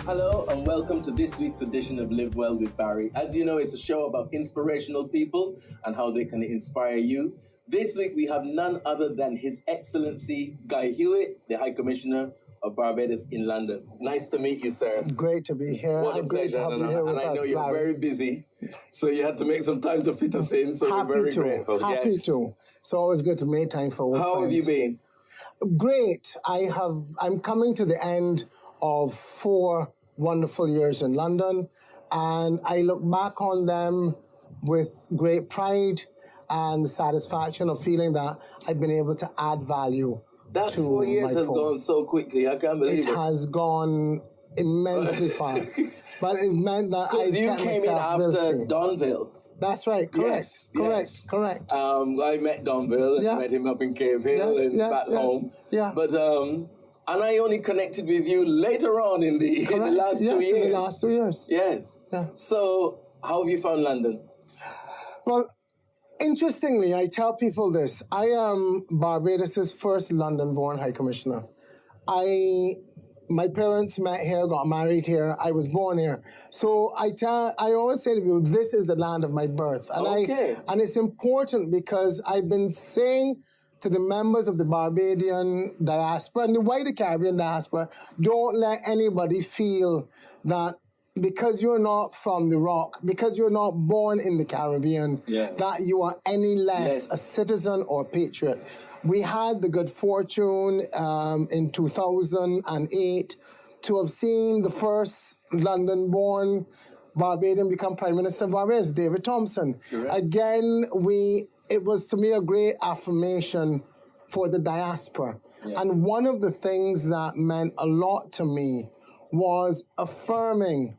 Hello and welcome to this week's edition of Live Well with Barrie. As you know, it's a show about inspirational people and how they can inspire you. This week we have none other than His Excellency Guy Hewitt, the High Commissioner of Barbados in London. Nice to meet you, sir. Great to be here. What a great pleasure. to have you here with and I know us, you're Barrie. very busy, so you had to make some time to fit us in, so we're very grateful. Happy Yes. to. It's always good to make time for old How have you friends. been? Great. I'm coming to the end of 4 wonderful years in London, and I look back on them with great pride and the satisfaction of feeling that I've been able to add value. That to 4 years my has folk. gone so quickly, I can't believe It has gone immensely fast, but it meant that I Because you kept came in myself after busy. Donville. That's right. Correct. Yes. Correct. I met Donville and Yeah. met him up in Cave Hill Yes, and yes, back yes. home. Yeah. But and I only connected with you later on in the last 2 years. Yes, in the last 2 years. Yes. Yeah. So how have you found London? Well, interestingly, I tell people this. I am Barbados' first London-born High Commissioner. My parents met here, got married here. I was born here. So I always say to people, this is the land of my birth. And Okay. and it's important because I've been saying to the members of the Barbadian diaspora and the wider Caribbean diaspora, don't let anybody feel that because you're not from the Rock, because you're not born in the Caribbean, Yeah. that you are any less a citizen or patriot. We had the good fortune in 2008 to have seen the first London-born Barbadian become Prime Minister of Barbados, David Thompson. Correct. Again, it was to me a great affirmation for the diaspora. Yeah. And one of the things that meant a lot to me was affirming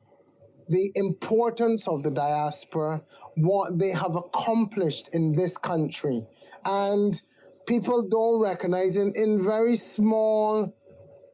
the importance of the diaspora, what they have accomplished in this country. And people don't recognize it in very small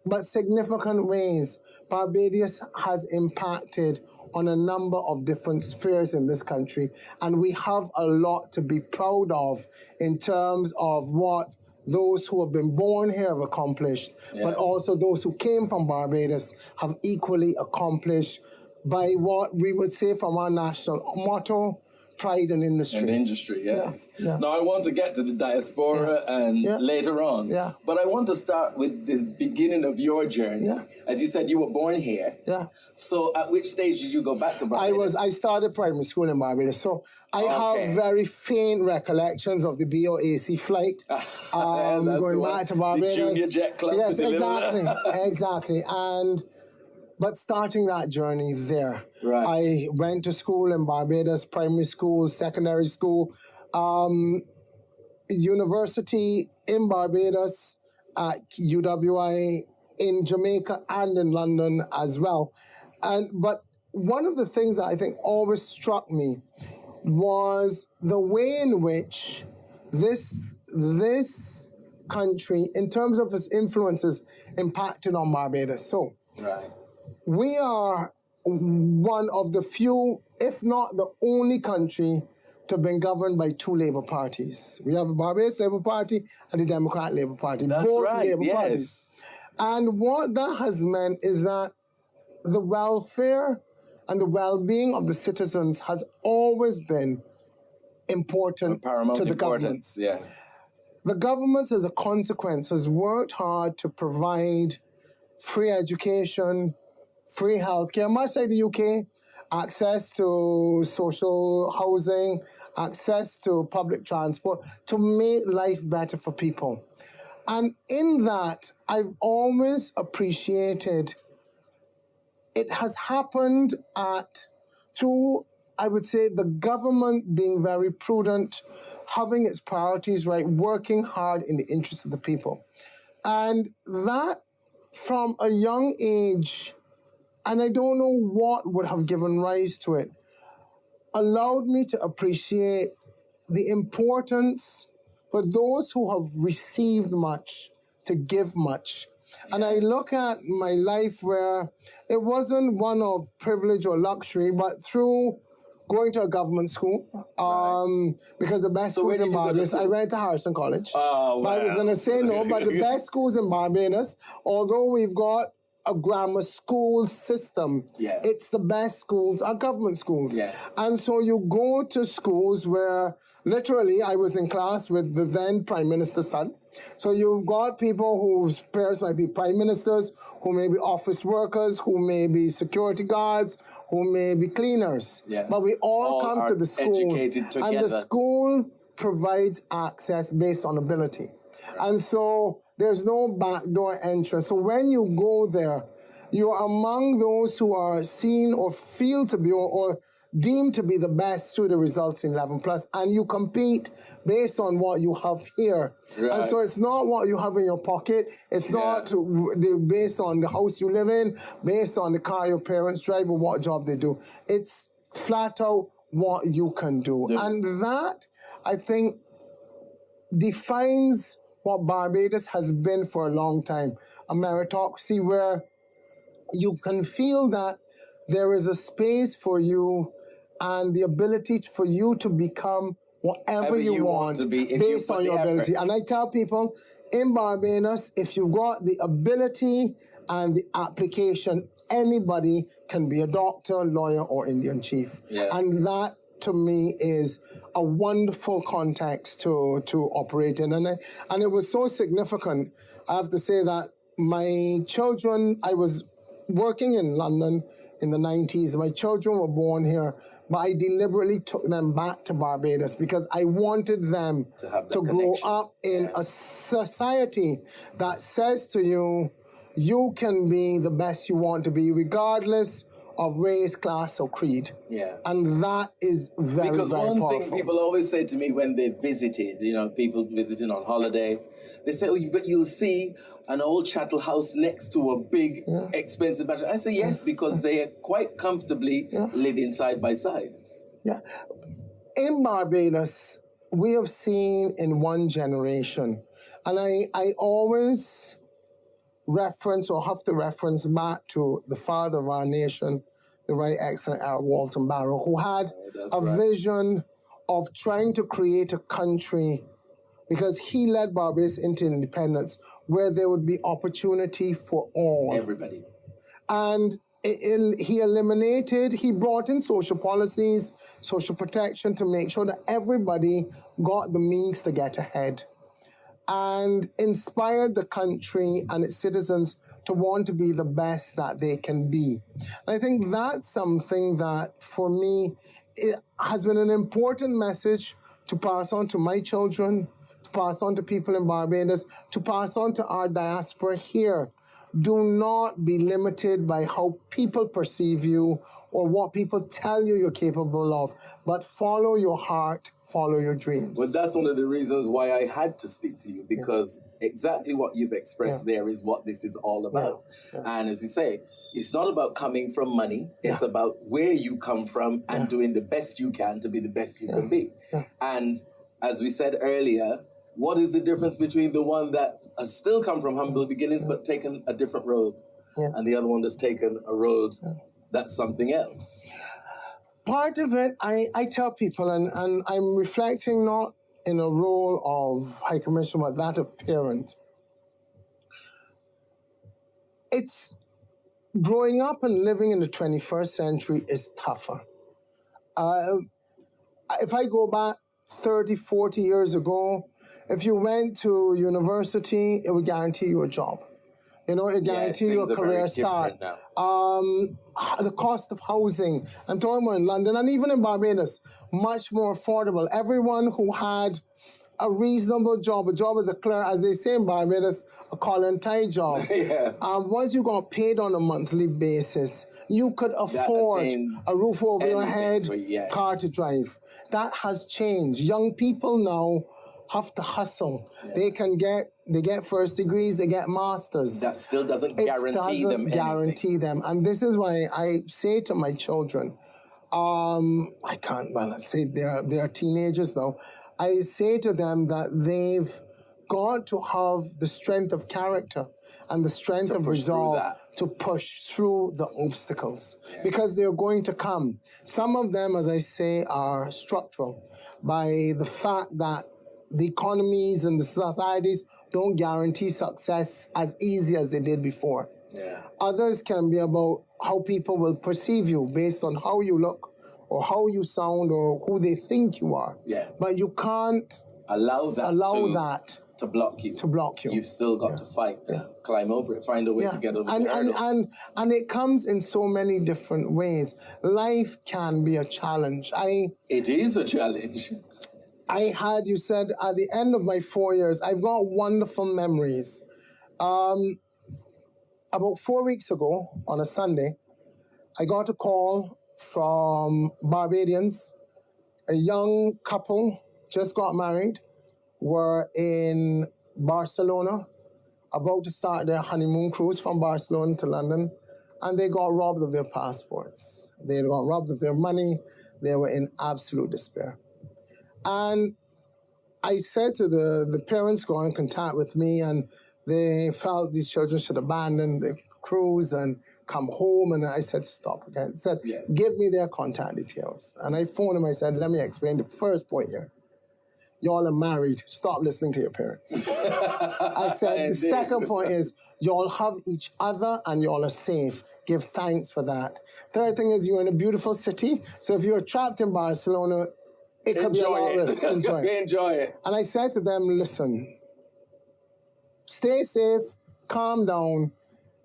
but significant ways. Barbados has impacted on a number of different spheres in this country, and we have a lot to be proud of in terms of what those who have been born here have accomplished, but also those who came from Barbados have equally accomplished by what we would say from our national motto, pride in industry. In industry, yes. Yeah. Now I want to get to the diaspora and later on. Yeah. But I want to start with the beginning of your journey. Yeah. As you said, you were born here. Yeah. So at which stage did you go back to Barbados? I started primary school in Barbados, so I have very faint recollections of the BOAC flight. Going back to Barbados. The junior jet club. Yes, with the exactly. But starting that journey there, Right. I went to school in Barbados, primary school, secondary school, university in Barbados, at UWI, in Jamaica and in London as well. But one of the things that I think always struck me was the way in which this country, in terms of its influences, impacted on Barbados. So Right. we are one of the few, if not the only country to have been governed by 2 Labour parties. We have the Barbados Labour Party and the Democrat Labour Party. That's both right, Labour parties. And what that has meant is that the welfare and the well-being of the citizens has always been important Paramount to the importance, governments. yeah. The governments, as a consequence, has worked hard to provide free education, free healthcare, much like the UK, access to social housing, access to public transport, to make life better for people. And in that, I've always appreciated it has happened through, I would say, the government being very prudent, having its priorities right, working hard in the interest of the people. And that, from a young age, and I don't know what would have given rise to it, allowed me to appreciate the importance for those who have received much to give much. And I look at my life where it wasn't one of privilege or luxury, but through going to a government school, because the best schools in Barbados, I went to Harrison College. Oh, wow. But I was going to say no, but the best schools in Barbados, although we've got a grammar school system. Yeah. It's the best schools are government schools. Yeah. And so you go to schools where literally I was in class with the then Prime Minister's son. So you've got people whose parents might be prime ministers, who may be office workers, who may be security guards, who may be cleaners. Yeah. But we all come to the school. Educated together. And the school provides access based on ability. Right. And so there's no backdoor entrance. So when you go there, you're among those who are seen or feel to be or deemed to be the best through the results in 11 plus, and you compete based on what you have here. Right. And so it's not what you have in your pocket. It's not based on the house you live in, based on the car your parents drive or what job they do. It's flat out what you can do. Yeah. And that, I think, defines what Barbados has been for a long time, a meritocracy where you can feel that there is a space for you and the ability for you to become whatever you want to be, based on your ability. And I tell people, in Barbados, if you've got the ability and the application, anybody can be a doctor, lawyer, or Indian chief. Yeah. And that, to me, is a wonderful context to operate in. And it was so significant, I have to say, that my children, I was working in London in the 90s. My children were born here, but I deliberately took them back to Barbados because I wanted them to grow up in a society that says to you, you can be the best you want to be, regardless of race, class, or creed. Yeah. And that is very, because very powerful. Because one thing people always say to me when they visited, people visiting on holiday, they say, but you'll see an old chattel house next to a big, expensive mansion. I say yes, because they quite comfortably living side by side. Yeah. In Barbados, we have seen in one generation, and I always reference or have to reference back to the father of our nation, the Right Excellent Earl Walton Barrow, who had vision of trying to create a country, because he led Barbados into independence, where there would be opportunity for all. Everybody. And he brought in social policies, social protection to make sure that everybody got the means to get ahead, and inspired the country and its citizens to want to be the best that they can be. And I think that's something that, for me, it has been an important message to pass on to my children, to pass on to people in Barbados, to pass on to our diaspora here. Do not be limited by how people perceive you or what people tell you you're capable of, but follow your heart, follow your dreams. Well, that's one of the reasons why I had to speak to you, because exactly what you've expressed there is what this is all about. Yeah. Yeah. And as you say, it's not about coming from money. It's about where you come from and doing the best you can to be the best you can be. Yeah. And as we said earlier, what is the difference between the one that has still come from humble beginnings but taken a different road and the other one that's taken a road that's something else? Part of it, I tell people, and I'm reflecting not in a role of High Commissioner, but that of parent. It's growing up and living in the 21st century is tougher. If I go back 30, 40 years ago, if you went to university, it would guarantee you a job. It guarantee you a career start. The cost of housing, I'm talking about in London and even in Barbados, much more affordable. Everyone who had a reasonable job, a job as a clerk, as they say in Barbados, a collar and tie job. Once you got paid on a monthly basis, you could afford a roof over your head, car to drive. That has changed. Young people now have to hustle. They get first degrees, they get masters. That still doesn't guarantee them anything. And this is why I say to my children, I say they're teenagers now. I say to them that they've got to have the strength of character and the strength of resolve to push through the obstacles, because they're going to come. Some of them, as I say, are structural by the fact that the economies and the societies don't guarantee success as easy as they did before. Yeah. Others can be about how people will perceive you based on how you look or how you sound or who they think you are. Yeah. But you can't allow that to block you. To block you. You've still got to fight, climb over it, find a way to get over the hurdle. And it comes in so many different ways. Life can be a challenge. It is a challenge. I had, you said, at the end of my 4 years, I've got wonderful memories. About 4 weeks ago, on a Sunday, I got a call from Barbadians. A young couple just got married, were in Barcelona, about to start their honeymoon cruise from Barcelona to London, and they got robbed of their passports. They got robbed of their money. They were in absolute despair. And I said to the parents, go in contact with me, and they felt these children should abandon the cruise and come home. And I said, stop again. I said, give me their contact details. And I phoned them. I said, let me explain the first point here. Y'all are married. Stop listening to your parents. I said, the second point is, y'all have each other and y'all are safe. Give thanks for that. Third thing is, you're in a beautiful city. So if you're trapped in Barcelona, it could be a lot of risk. Enjoy it. Enjoy it. And I said to them, listen, stay safe, calm down,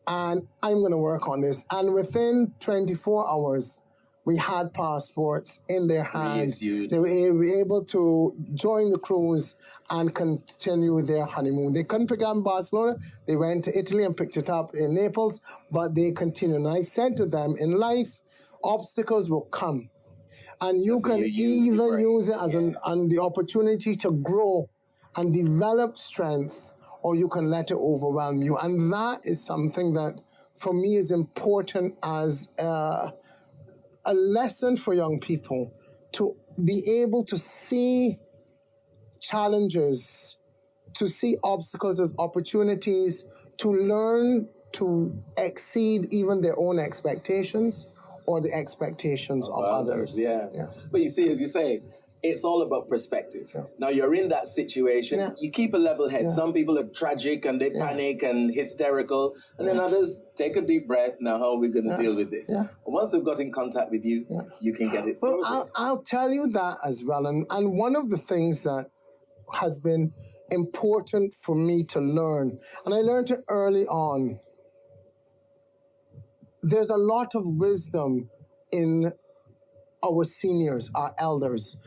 and I'm going to work on this. And within 24 hours, we had passports in their hands. They were able to join the cruise and continue their honeymoon. They couldn't pick up in Barcelona. They went to Italy and picked it up in Naples, but they continued. And I said to them, in life, obstacles will come. And you can either use it as the opportunity to grow and develop strength, or you can let it overwhelm you. And that is something that, for me, is important as a lesson for young people, to be able to see challenges, to see obstacles as opportunities, to learn to exceed even their own expectations or the expectations of others. Yeah. But you see, as you say, it's all about perspective. Yeah. Now, you're in that situation. You keep a level head. Some people are tragic and they panic and hysterical. And then others take a deep breath. Now, how are we going to deal with this? And once they've got in contact with you, you can get it sorted. Well, I'll tell you that as well. And one of the things that has been important for me to learn, and I learned it early on, there's a lot of wisdom in our seniors, our elders.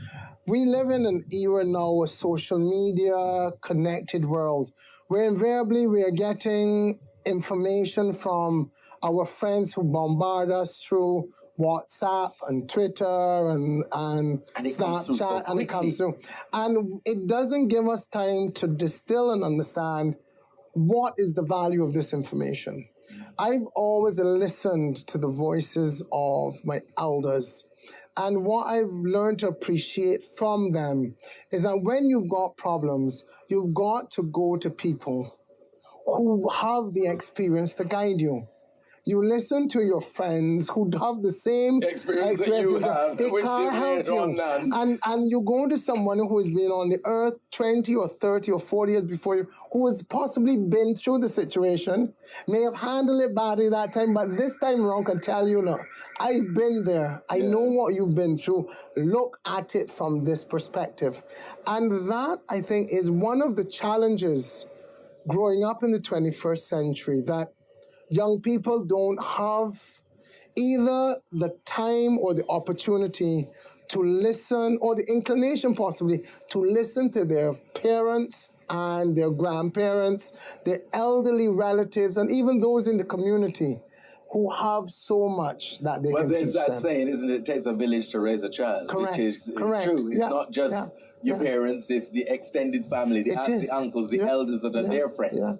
We live in an era now, a social media, connected world, where invariably we are getting information from our friends who bombard us through WhatsApp and Twitter and Snapchat, and it comes through. And it doesn't give us time to distill and understand what is the value of this information. I've always listened to the voices of my elders. And what I've learned to appreciate from them is that when you've got problems, you've got to go to people who have the experience to guide you. You listen to your friends who have the same experience that you have. They can't help you. And you go to someone who has been on the earth 20 or 30 or 40 years before you, who has possibly been through the situation, may have handled it badly that time, but this time around can tell you, no, I've been there. I know what you've been through. Look at it from this perspective. And that, I think, is one of the challenges growing up in the 21st century, that young people don't have either the time or the opportunity to listen, or the inclination possibly to listen to their parents and their grandparents, their elderly relatives, and even those in the community who have so much that they can teach them. Well, there's that saying, isn't it? It takes a village to raise a child. Correct. Which is true. It's not just your parents, it's the extended family, the aunts, the uncles, the elders that are their friends.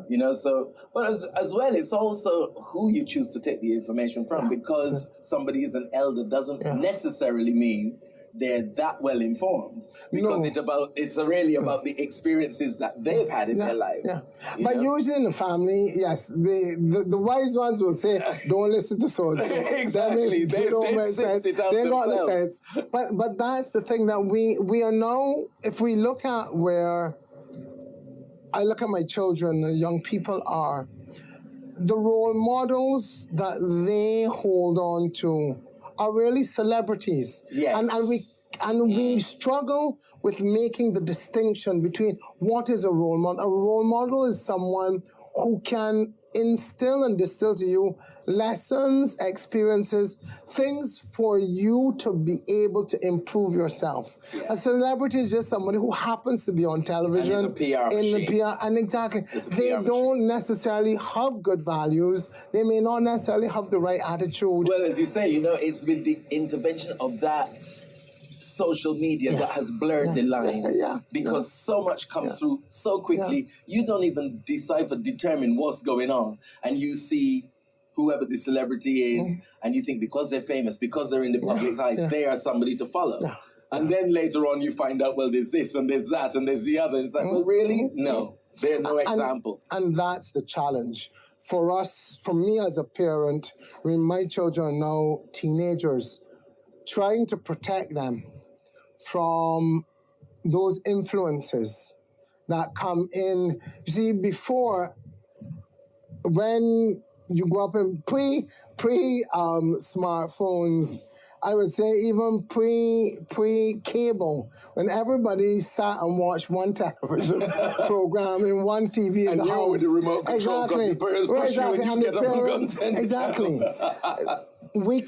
You know, so, but as well, it's also who you choose to take the information from, because somebody is an elder doesn't necessarily mean they're that well informed, because it's really about the experiences that they've had in their life. But usually in the family, yes, the wise ones will say, don't listen to so-and-so. Exactly. They don't make sense. They got the sense. But that's the thing, that we are now, if we look at where I look at my children, the young people are, the role models that they hold on to are really celebrities. Yes. And we struggle with making the distinction between what is a role model. A role model is someone who can instill and distill to you lessons, experiences, things for you to be able to improve yourself. Yeah. A celebrity is just somebody who happens to be on television. And it's a PR in machine. the PR, and exactly. They don't necessarily have good values. They may not necessarily have the right attitude. Well, as you say, it's with the intervention of that social media that has blurred the lines because so much comes through so quickly, you don't even determine what's going on, and you see whoever the celebrity is, and you think because they're famous, because they're in the public eye, they are somebody to follow. And then later on you find out, well, there's this and there's that and there's the other. It's like, well, really? No, they're no example. And that's the challenge. For us, for me as a parent, my children are now teenagers, trying to protect them from those influences that come in. You see, before, when you grew up in pre-smartphones, I would say even pre-cable, when everybody sat and watched one television program in one TV in and the house. And you with the remote control, your parents push you and you get up and guns. Exactly. We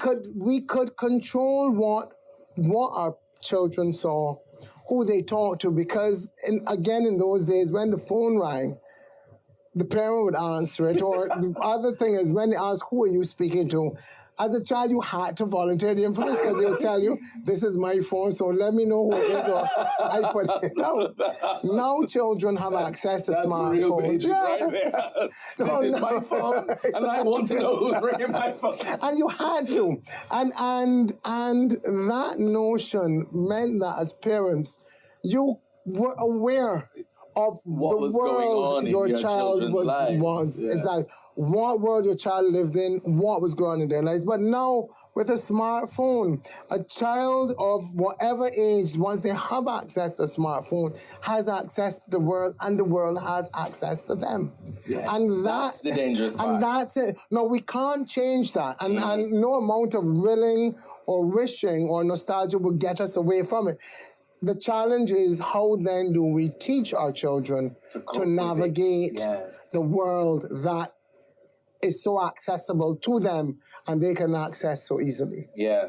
could control what our children saw, who they talked to, because in those days when the phone rang, the parent would answer it, or the other thing is when they ask, who are you speaking to? As a child, you had to volunteer the information because they'll tell you, this is my phone, so let me know who it is, or I put it out. Now children have access to smartphones. Right there. This is my phone, and I want to know who's ringing my phone. And you had to. And that notion meant that as parents, you were aware of what the world your child was exactly what world your child lived in, what was going on in their lives. But now with a smartphone, a child of whatever age, once they have access to a smartphone, has access to the world, and the world has access to them. Yes, and that's the dangerous part. And that's it. No, we can't change that. And no amount of willing or wishing or nostalgia will get us away from it. The challenge is, how then do we teach our children to navigate the world that is so accessible to them and they can access so easily? Yeah.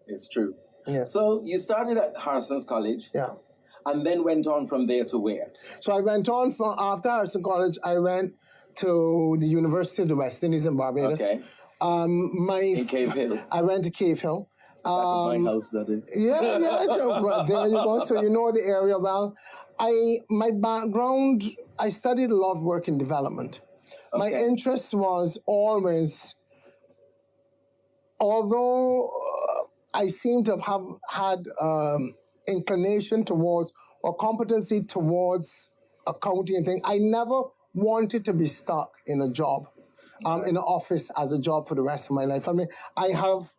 It's true. Yeah. So you started at Harrison's College. Yeah. And then went on from there to where? So I went on after Harrison College, I went to the University of the West Indies in Barbados. Okay. In Cave Hill. I went to Cave Hill. My house, that is. Yeah. So there you go. So you know the area well. My background, I studied a lot of work in development. Okay. My interest was always, although I seem to have had inclination towards or competency towards accounting and things, I never wanted to be stuck in a job. In an office as a job for the rest of my life. I mean, I have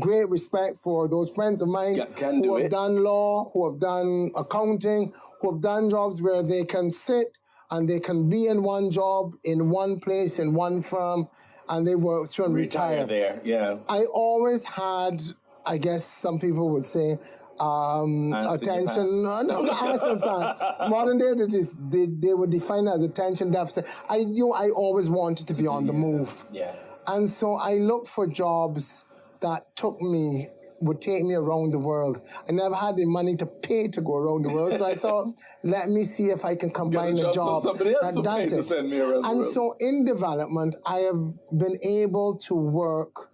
great respect for those friends of mine who have done law, who have done accounting, who have done jobs where they can sit and they can be in one job, in one place, in one firm, and they work through and retire there. Yeah. I always had, I guess some people would say, attention. No, answer pants. Modern day, they would define it as attention deficit. I knew I always wanted to be on the move. Yeah. And so I looked for jobs that would take me around the world. I never had the money to pay to go around the world, so I thought, let me see if I can combine a job that does it. Send me around and the world. So in development, I have been able to work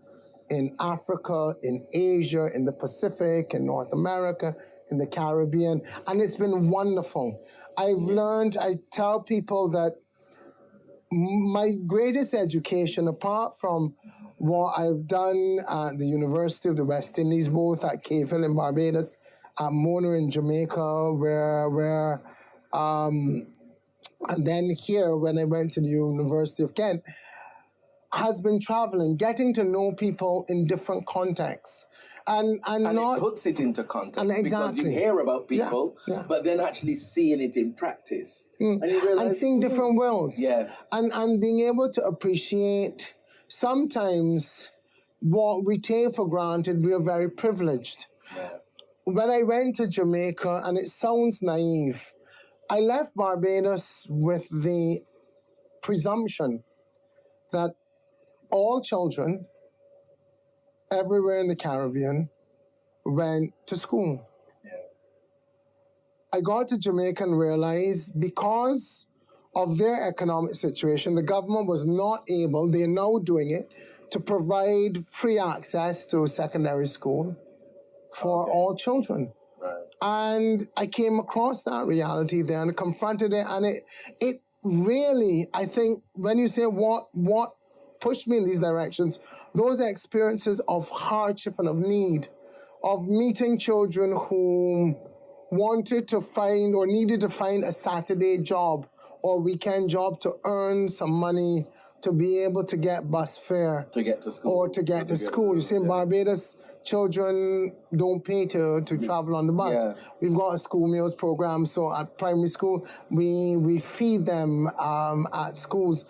in Africa, in Asia, in the Pacific, in North America, in the Caribbean, and it's been wonderful. I've learned, I tell people that my greatest education, apart from what I've done at the University of the West Indies, both at Cave Hill in Barbados, at Mona in Jamaica, and then here when I went to the University of Kent, has been traveling, getting to know people in different contexts. And not it puts it into context, and because you exactly. hear about people, Yeah. but then actually seeing it in practice. And you realize, and seeing different worlds. Yeah. And being able to appreciate sometimes what we take for granted, we are very privileged. Yeah. When I went to Jamaica, and it sounds naive, I left Barbados with the presumption that all children everywhere in the Caribbean went to school. Yeah. I got to Jamaica and realized because of their economic situation, the government was not able, they're now doing it, to provide free access to secondary school for all children. Right. And I came across that reality there and confronted it, and it really, I think, when you say what pushed me in these directions, those experiences of hardship and of need, of meeting children who wanted to find or needed to find a Saturday job or weekend job to earn some money to be able to get bus fare. To get to school. Or to get to school. You see, in Barbados, children don't pay to travel on the bus. Yeah. We've got a school meals program, so at primary school, we feed them at schools.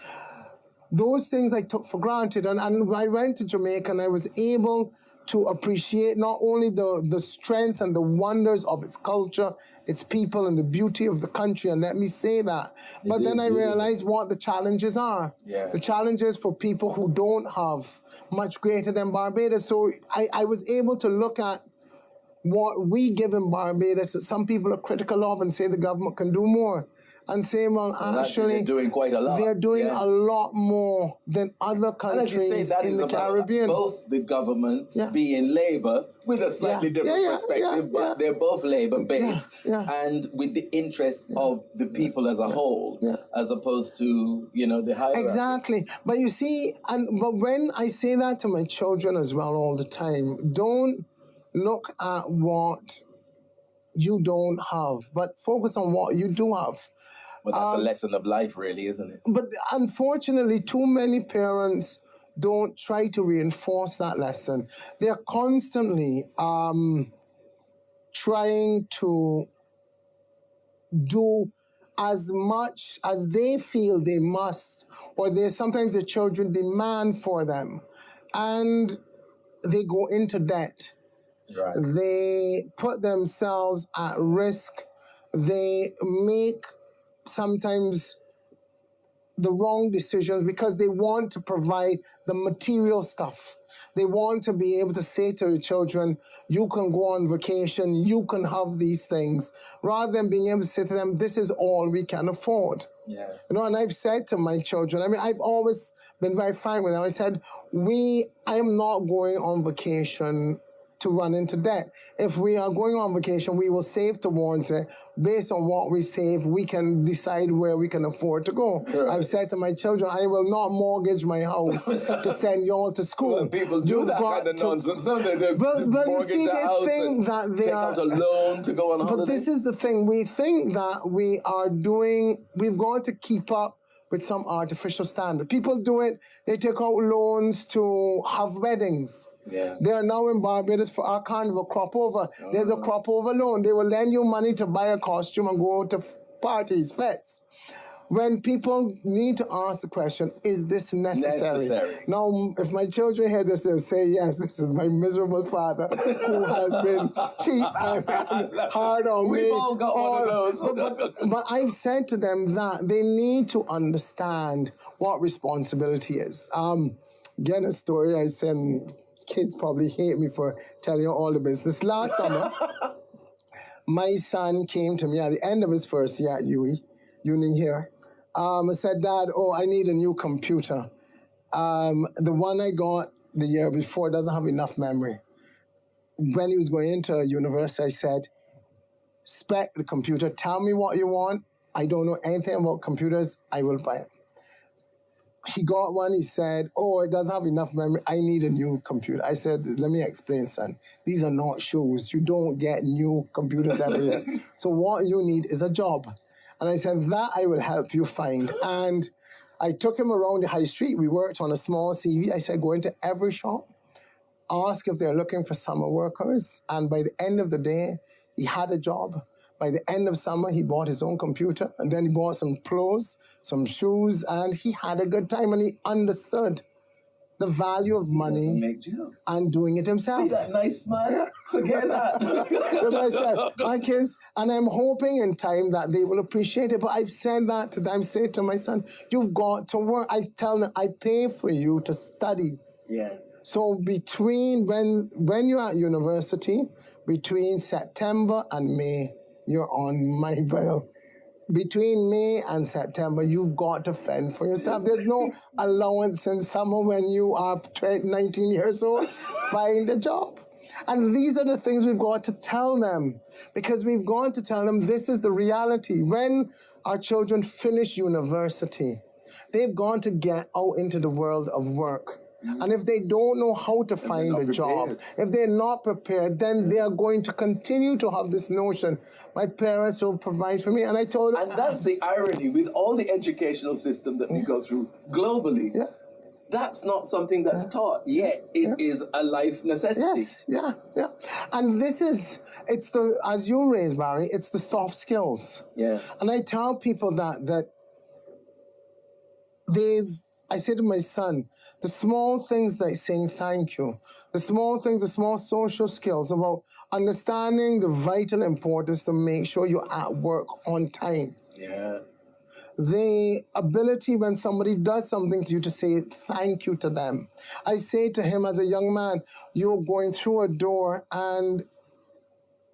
Those things I took for granted. And I went to Jamaica and I was able to appreciate not only the strength and the wonders of its culture, its people, and the beauty of the country, and let me say that. But then I realized what the challenges are. Yeah. The challenges for people who don't have much greater than Barbados. So I was able to look at what we give in Barbados that some people are critical of and say the government can do more. And say, well, actually, they're doing quite a lot. They're doing a lot more than other countries in the Caribbean. Both the governments being Labour with a slightly different perspective, but they're both Labour-based and with the interest of the people as a whole, as opposed to, the hierarchy. Exactly. But you see, but when I say that to my children as well all the time, don't look at what you don't have, but focus on what you do have. But that's a lesson of life, really, isn't it? But unfortunately, too many parents don't try to reinforce that lesson. They're constantly trying to do as much as they feel they must, or sometimes the children demand for them, and they go into debt. Right. They put themselves at risk. They make sometimes the wrong decisions because they want to provide the material stuff. They want to be able to say to the children, you can go on vacation, you can have these things, rather than being able to say to them, this is all we can afford. Yeah. And I've said to my children, I've always been very frank with them. I said, I am not going on vacation to run into debt. If we are going on vacation, we will save towards it. Based on what we save, we can decide where we can afford to go. Right. I've said to my children, I will not mortgage my house to send you all to school. Well, people do that kind of nonsense, don't they? But you see, they think that they take out a loan to go on holiday. But this is the thing. We think that we've got to keep up with some artificial standard. People do it. They take out loans to have weddings. Yeah. They are now in Barbados for our carnival crop over. There's a crop over loan. They will lend you money to buy a costume and go to parties, fetes. When people need to ask the question, is this necessary? Now, if my children hear this, they'll say, yes, this is my miserable father who has been cheap and hard on me. We've all got one of those. But I've said to them that they need to understand what responsibility is. Again, a story I said, kids probably hate me for telling you all the business. Last summer, my son came to me at the end of his first year at uni here. Said, Dad, I need a new computer. The one I got the year before doesn't have enough memory. When he was going into university, I said, spec the computer, tell me what you want. I don't know anything about computers, I will buy it. He got one, he said, it doesn't have enough memory, I need a new computer. I said, let me explain, son. These are not shoes. You don't get new computers every year. So what you need is a job. And I said, that I will help you find. And I took him around the high street. We worked on a small CV. I said, go into every shop, asked if they're looking for summer workers, and by the end of the day, he had a job. By the end of summer, he bought his own computer, and then he bought some clothes, some shoes, and he had a good time, and he understood the value of money and doing it himself. See that nice smile? Forget that. That's what I said. My kids, and I'm hoping in time that they will appreciate it. But I've said that to them. I say to my son, you've got to work. I tell them, I pay for you to study. Yeah. So between when you're at university, between September and May, you're on my bill. Between May and September, you've got to fend for yourself. There's no allowance in summer when you are 19 years old. Find a job. And these are the things we've got to tell them, because we've got to tell them this is the reality. When our children finish university, they've got to get out into the world of work. And if they don't know how to find a job, if they're not prepared, then they are going to continue to have this notion, my parents will provide for me. And I told them... And that's the irony with all the educational system that we go through globally. Yeah. That's not something that's taught, yet it is a life necessity. Yes, yeah. And this is, it's the, as you raised, Barrie, it's the soft skills. Yeah. And I tell people that I say to my son, the small things like saying thank you, the small things, the small social skills about understanding the vital importance to make sure you're at work on time. Yeah. The ability when somebody does something to you to say thank you to them. I say to him as a young man, you're going through a door and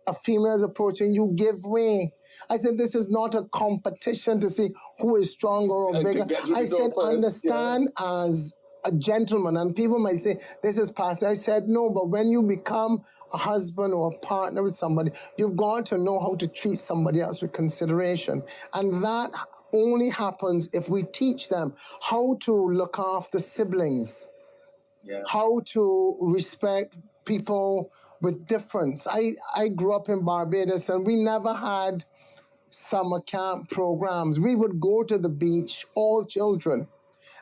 a female is approaching, you give way. I said, this is not a competition to see who is stronger or bigger. I said, understand as a gentleman. And people might say, this is past. I said, no, but when you become a husband or a partner with somebody, you've got to know how to treat somebody else with consideration. And that only happens if we teach them how to look after siblings, how to respect people with difference. I grew up in Barbados, and we never had summer camp programs. We would go to the beach, all children,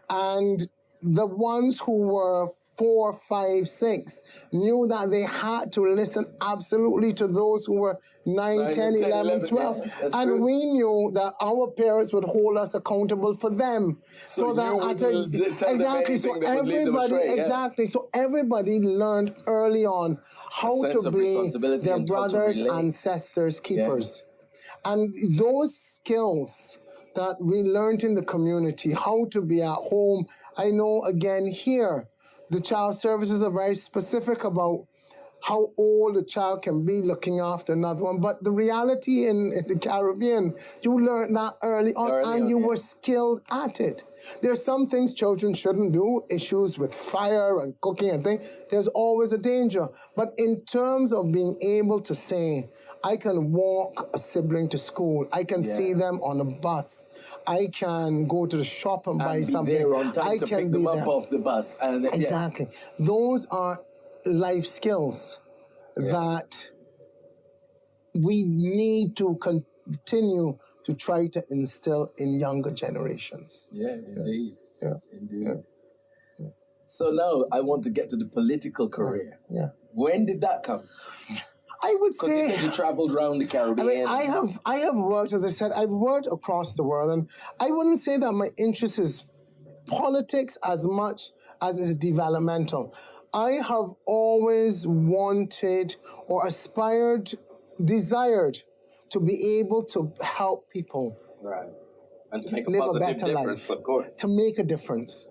and the ones who were 4, 5, 6 knew that they had to listen absolutely to those who were 9, 10, 11, 12. Yeah, and true. we knew that our parents would hold us accountable for them. So everybody learned early on how to be their brothers and sisters' keepers. Yeah. And those skills that we learned in the community, how to be at home, I know again here, the child services are very specific about how old a child can be looking after another one. But the reality in the Caribbean, you learned that early on, and you were skilled at it. There are some things children shouldn't do, issues with fire and cooking and things. There's always a danger. But in terms of being able to say, I can walk a sibling to school, I can see them on a bus, I can go to the shop and buy something. There on time to pick them up off the bus. And, exactly. Those are life skills that we need to continue to try to instill in younger generations. Yeah, indeed. Yeah. Indeed. Yeah. So now I want to get to the political career. Yeah. When did that come? I would say... Because you said you traveled around the Caribbean. I mean, I have worked, as I said, I've worked across the world, and I wouldn't say that my interest is politics as much as it's developmental. I have always wanted or desired to be able to help people. Right. And to make a positive difference, of course. To make a difference.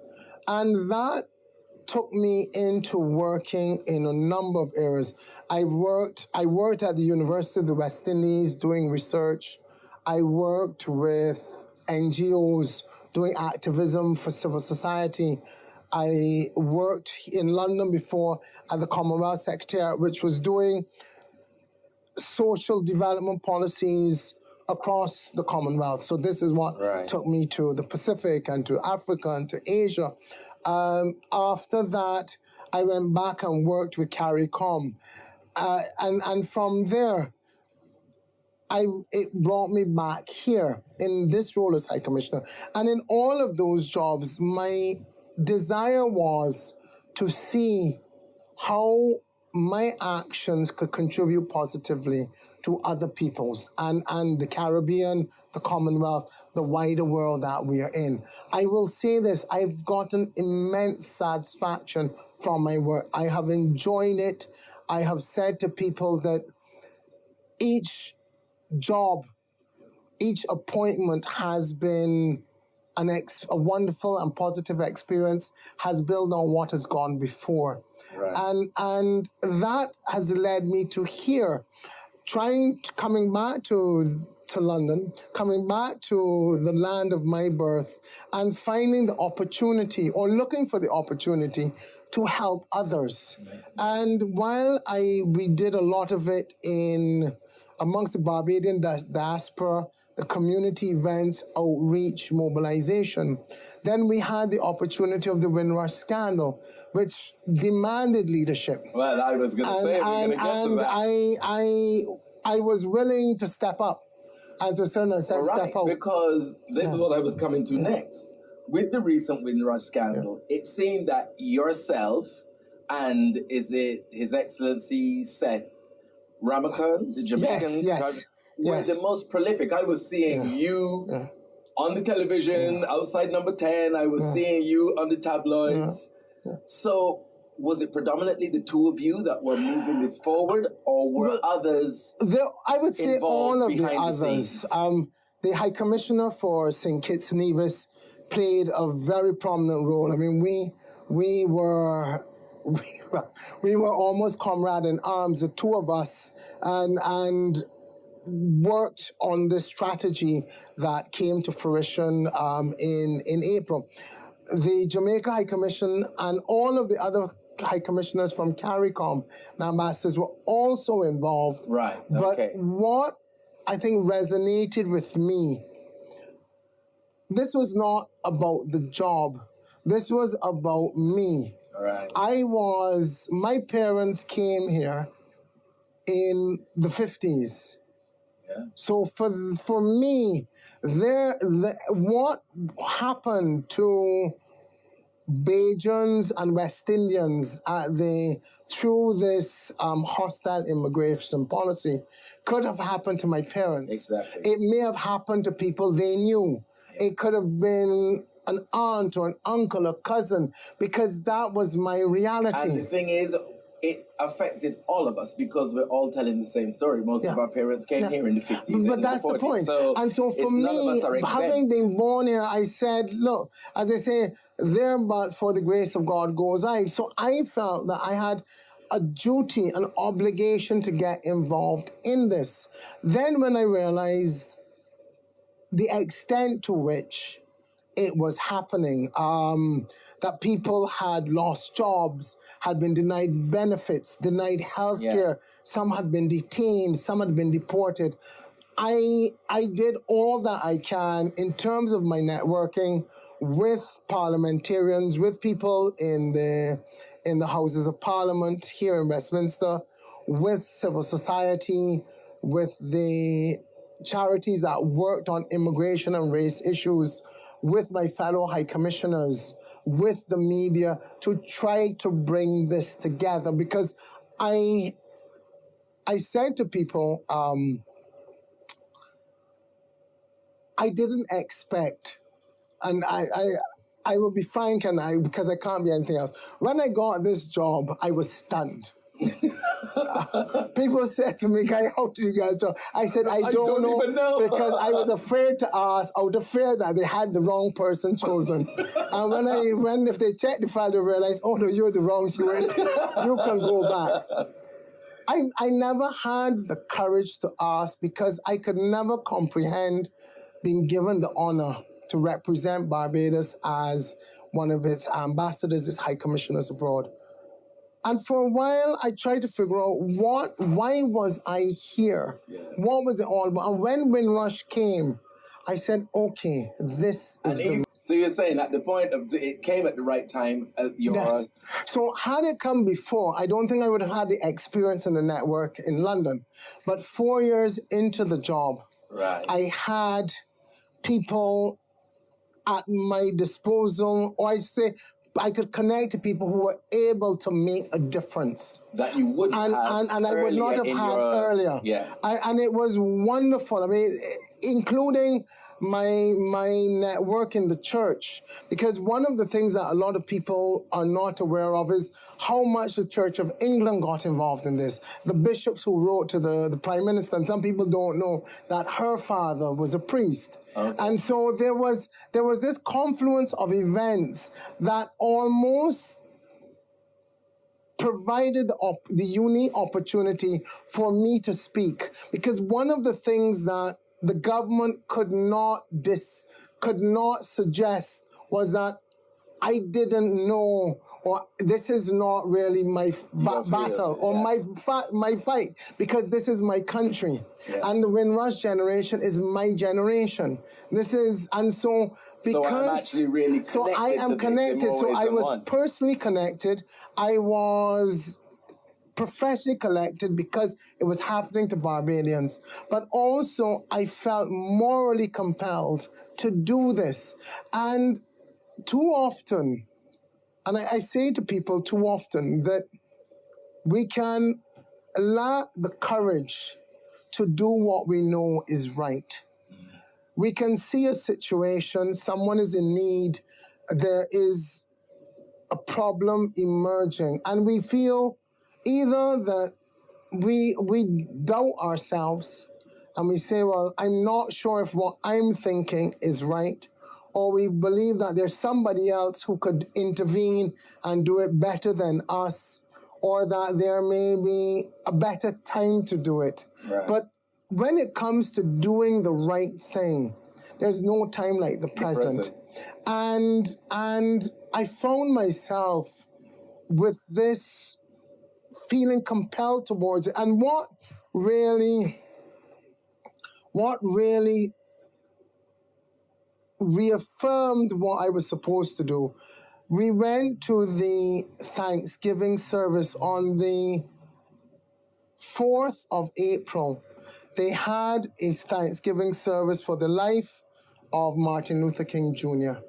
And that took me into working in a number of areas. I worked at the University of the West Indies doing research. I worked with NGOs doing activism for civil society. I worked in London before at the Commonwealth Secretariat, which was doing social development policies across the Commonwealth. So this is what took me to the Pacific and to Africa and to Asia. After that, I went back and worked with CARICOM. And from there, it brought me back here in this role as High Commissioner. And in all of those jobs, my desire was to see how my actions could contribute positively to other people's and the Caribbean, the Commonwealth, the wider world that we are in. I will say this, I've gotten immense satisfaction from my work. I have enjoyed it. I have said to people that each job, each appointment has been a wonderful and positive experience, has built on what has gone before. Right. And that has led me to here, coming back to London, coming back to the land of my birth, and finding the opportunity or looking for the opportunity to help others. And while we did a lot of it amongst the Barbadian diaspora, the community events, outreach, mobilization, then we had the opportunity of the Windrush scandal, which demanded leadership. Well, I was going to say, we're going to get to that. I was willing to step up and to a certain extent step out. Because this is what I was coming to next. With the recent Windrush scandal, it seemed that yourself and is it His Excellency Seth Ramakan, the Jamaican, were the most prolific. I was seeing you on the television, outside Number 10. I was seeing you on the tabloids. So was it predominantly the two of you that were moving this forward, or were others I would say all of the others. The the High Commissioner for St. Kitts and Nevis played a very prominent role. I mean, we were almost comrade in arms, the two of us, and worked on this strategy that came to fruition in April. The Jamaica High Commission and all of the other High Commissioners from CARICOM and ambassadors were also involved. Right, But what I think resonated with me, this was not about the job. This was about me. Right. My parents came here in the 50s. Yeah. So for me, what happened to Bajans and West Indians through this hostile immigration policy could have happened to my parents. Exactly. It may have happened to people they knew. Yeah. It could have been an aunt or an uncle or cousin, because that was my reality. And the thing is, it affected all of us because we're all telling the same story. Most of our parents came here in the 50s but that's the 40s. The point. So and so for me, having been born here, I said, look, as I say, there but for the grace of God goes I. So I felt that I had a duty, an obligation to get involved in this. Then when I realized the extent to which it was happening, that people had lost jobs, had been denied benefits, denied health care. Some had been detained, some had been deported. I did all that I can in terms of my networking with parliamentarians, with people in the Houses of Parliament here in Westminster, with civil society, with the charities that worked on immigration and race issues, with my fellow high commissioners, with the media, to try to bring this together. Because I said to people, I didn't expect, and I will be frank, because I can't be anything else. When I got this job, I was stunned. People said to me, Guy, how did you get a job? I said, I don't even know, because I was afraid to ask, out of fear that they had the wrong person chosen. And if they checked the file, they realized, oh no, you're the wrong Hewitt. You can go back. I never had the courage to ask, because I could never comprehend being given the honor to represent Barbados as one of its ambassadors, its high commissioners abroad. And for a while, I tried to figure out why was I here? Yeah. What was it all about? And when Windrush came, I said, okay, this is So you're saying at the point of it came at the right time. Yes. So had it come before, I don't think I would have had the experience in the network in London. But 4 years into the job, I had people at my disposal, or I say I could connect to people who were able to make a difference. That you wouldn't have and I would not have had earlier. Yeah. And it was wonderful. I mean, including my network in the church, because one of the things that a lot of people are not aware of is how much the Church of England got involved in this. The bishops who wrote to the Prime Minister, and some people don't know that her father was a priest. Okay. And so there was this confluence of events that almost provided the unique opportunity for me to speak. Because one of the things that the government could not suggest was that I didn't know, or this is not really my battle or my fight, because this is my country. Yeah. And the Windrush generation is my generation. And so because so I'm actually really connected. So I am connected. So I was personally connected. I was professionally connected because it was happening to Barbadians. But also I felt morally compelled to do this. And too often, and I say to people too often, that we can lack the courage to do what we know is right. We can see a situation, someone is in need, there is a problem emerging, and we feel either that we doubt ourselves and we say, well, I'm not sure if what I'm thinking is right, or we believe that there's somebody else who could intervene and do it better than us, or that there may be a better time to do it. Right. But when it comes to doing the right thing, there's no time like the present. And I found myself with this feeling compelled towards it. And what really reaffirmed what I was supposed to do. We went to the Thanksgiving service on the 4th of April. They had a Thanksgiving service for the life of Martin Luther King Jr.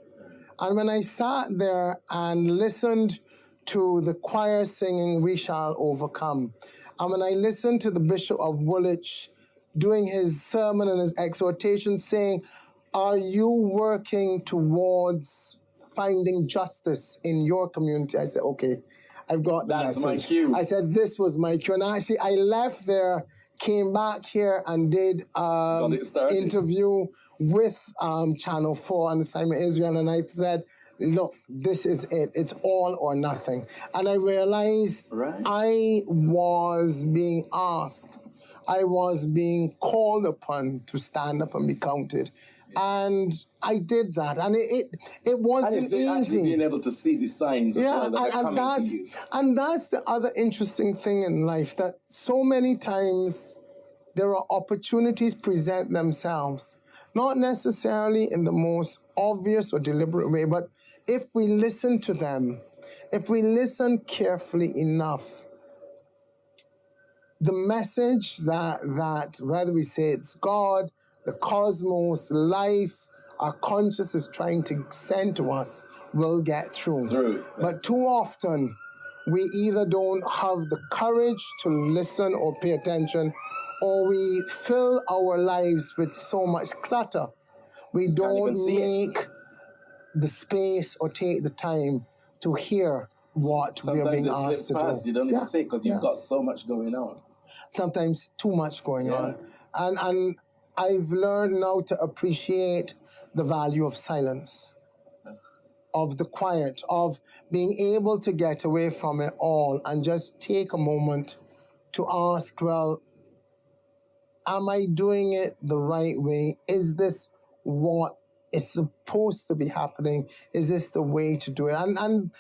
And when I sat there and listened to the choir singing We Shall Overcome, and when I listened to the Bishop of Woolwich doing his sermon and his exhortation saying, are you working towards finding justice in your community? I said, okay, I've got the message. That's my cue. I said, this was my cue. And actually, I left there, came back here and did an interview with Channel 4 on Assignment Israel. And I said, look, this is it. It's all or nothing. And I realized I was being asked, I was being called upon to stand up and be counted. And I did that, and it wasn't easy. Actually being able to see the signs as well that are coming to you. And that's the other interesting thing in life, that so many times there are opportunities present themselves, not necessarily in the most obvious or deliberate way, but if we listen to them, if we listen carefully enough, the message that whether we say it's God, the cosmos, life, our conscious is trying to send to us will get through. But too often, we either don't have the courage to listen or pay attention, or we fill our lives with so much clutter. We don't make the space or take the time to hear what we are being asked to do. You don't even say it because you've got so much going on. Sometimes too much going on. And I've learned now to appreciate the value of silence, of the quiet, of being able to get away from it all and just take a moment to ask, well, am I doing it the right way? Is this what is supposed to be happening? Is this the way to do it? And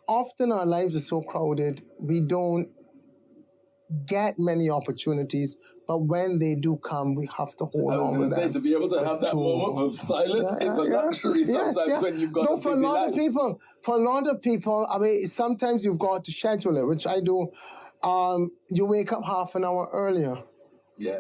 often our lives are so crowded, we don't get many opportunities, but when they do come, we have to hold on with them. I was going to say, to be able to have that moment of silence is a luxury sometimes when you've got a busy life. For a lot of people, I mean, sometimes you've got to schedule it, which I do. You wake up half an hour earlier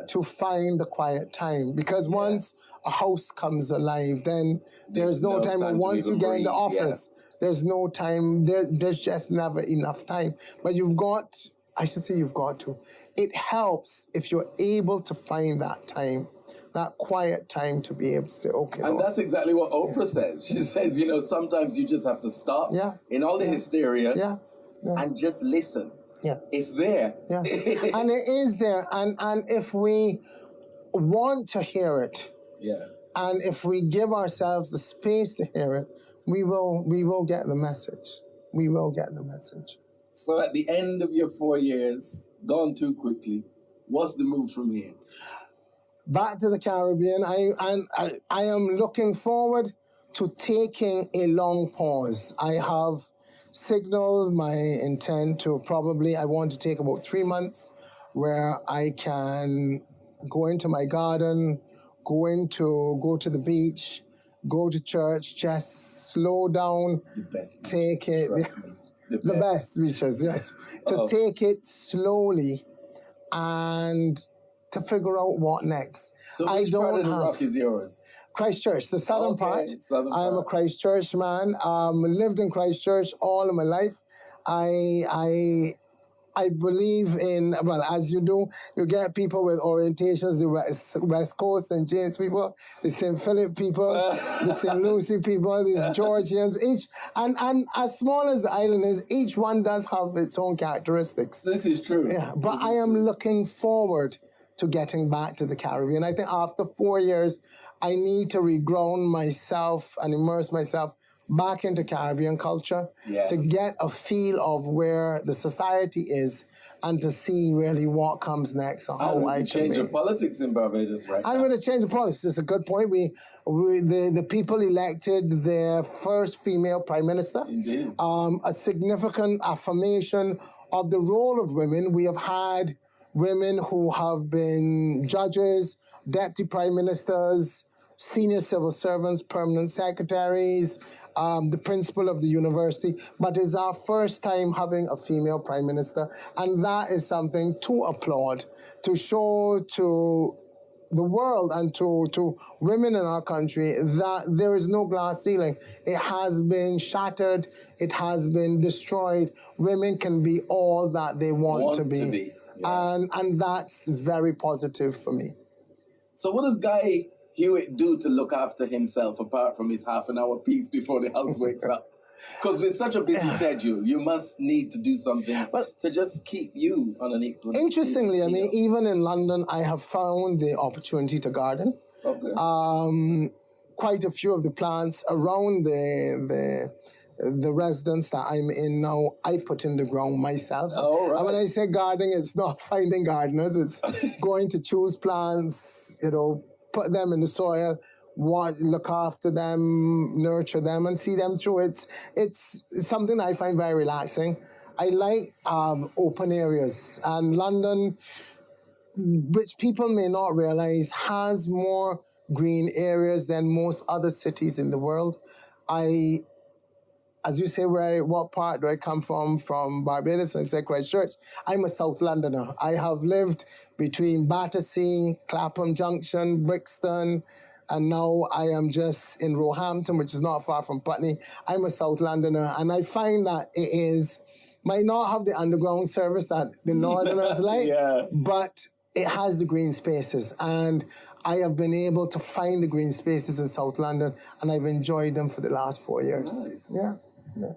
to find the quiet time, because once a house comes alive, then there's no time. And once you get in the office, There's no time. There's just never enough time. But you've got to. It helps if you're able to find that time, that quiet time to be able to say, okay. And that's exactly what Oprah says. She says, sometimes you just have to stop in all the hysteria and just listen. Yeah. It's there. Yeah. And it is there. And if we want to hear it, and if we give ourselves the space to hear it, we will get the message. We will get the message. So at the end of your 4 years, gone too quickly, what's the move from here? Back to the Caribbean. I am looking forward to taking a long pause. I have signaled my intent to I want to take about 3 months where I can go into my garden, go to the beach, go to church, just slow down, take it. The best beaches, yes. To take it slowly and to figure out what next. So which part of the rock is yours? Christchurch, the southern part. I am a Christchurch man. Lived in Christchurch all of my life. I believe in, as you do, you get people with orientations, the West Coast and James people, the St. Philip people, the St. Lucie people, the Georgians, and as small as the island is, each one does have its own characteristics. This is true. Yeah, but I am looking forward to getting back to the Caribbean. I think after 4 years, I need to reground myself and immerse myself back into Caribbean culture to get a feel of where the society is and to see really what comes next or how I can change the politics in Barbados right now. I'm going to change the politics. It's a good point. The people elected their first female prime minister. Indeed. A significant affirmation of the role of women. We have had women who have been judges, deputy prime ministers, senior civil servants, permanent secretaries, the principal of the university, but it's our first time having a female prime minister, and that is something to applaud, to show to the world and to women in our country that there is no glass ceiling. It has been shattered, it has been destroyed. Women can be all that they want to be. And that's very positive for me. So what does Guy Hewitt do to look after himself apart from his half-an-hour piece before the house wakes up? Because with such a busy schedule, you must need to do something to just keep you on an equal. Interestingly, I mean, even in London, I have found the opportunity to garden. Okay. Quite a few of the plants around the residence that I'm in now, I put in the ground myself. Oh, right. And when I say gardening, it's not finding gardeners. It's going to choose plants, put them in the soil, look after them, nurture them, and see them through. It's something I find very relaxing. I like open areas. And London, which people may not realize, has more green areas than most other cities in the world. As you say, what part do I come from? From Barbados, I say Christchurch. I'm a South Londoner. I have lived between Battersea, Clapham Junction, Brixton, and now I am just in Roehampton, which is not far from Putney. I'm a South Londoner, and I find that might not have the underground service that the Northerners like, but it has the green spaces, and I have been able to find the green spaces in South London, and I've enjoyed them for the last 4 years. Nice. Yeah.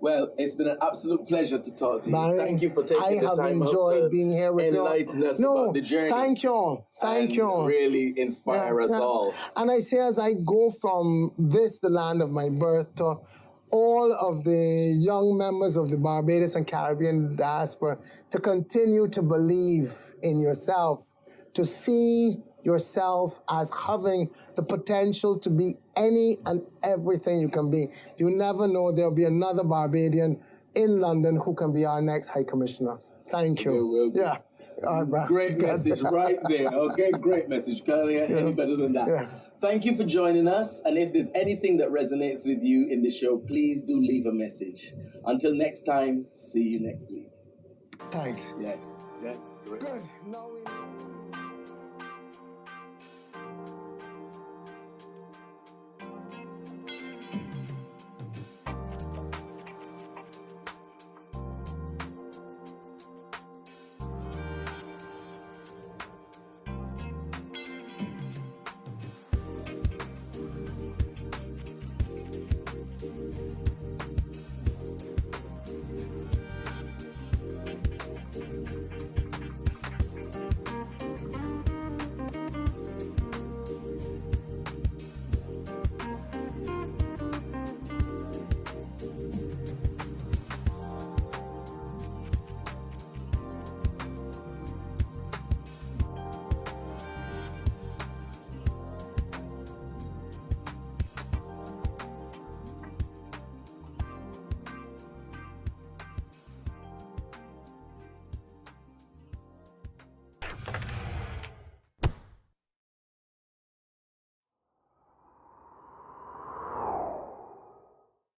Well, it's been an absolute pleasure to talk to you. Barrie, thank you for taking the time out to enjoyed being here with enlighten us about the journey. Thank you all. Thank you all. Really inspire us all. And I say, as I go from this, the land of my birth, to all of the young members of the Barbados and Caribbean diaspora, to continue to believe in yourself, to see yourself as having the potential to be any and everything you can be. You never know, there'll be another Barbadian in London who can be our next High Commissioner. Thank you. There will be. Yeah. Great message right there. Okay, great message. Can't get any better than that. Yeah. Thank you for joining us. And if there's anything that resonates with you in the show, please do leave a message. Until next time, see you next week. Thanks. Yes. Yes. Great. Good. Now we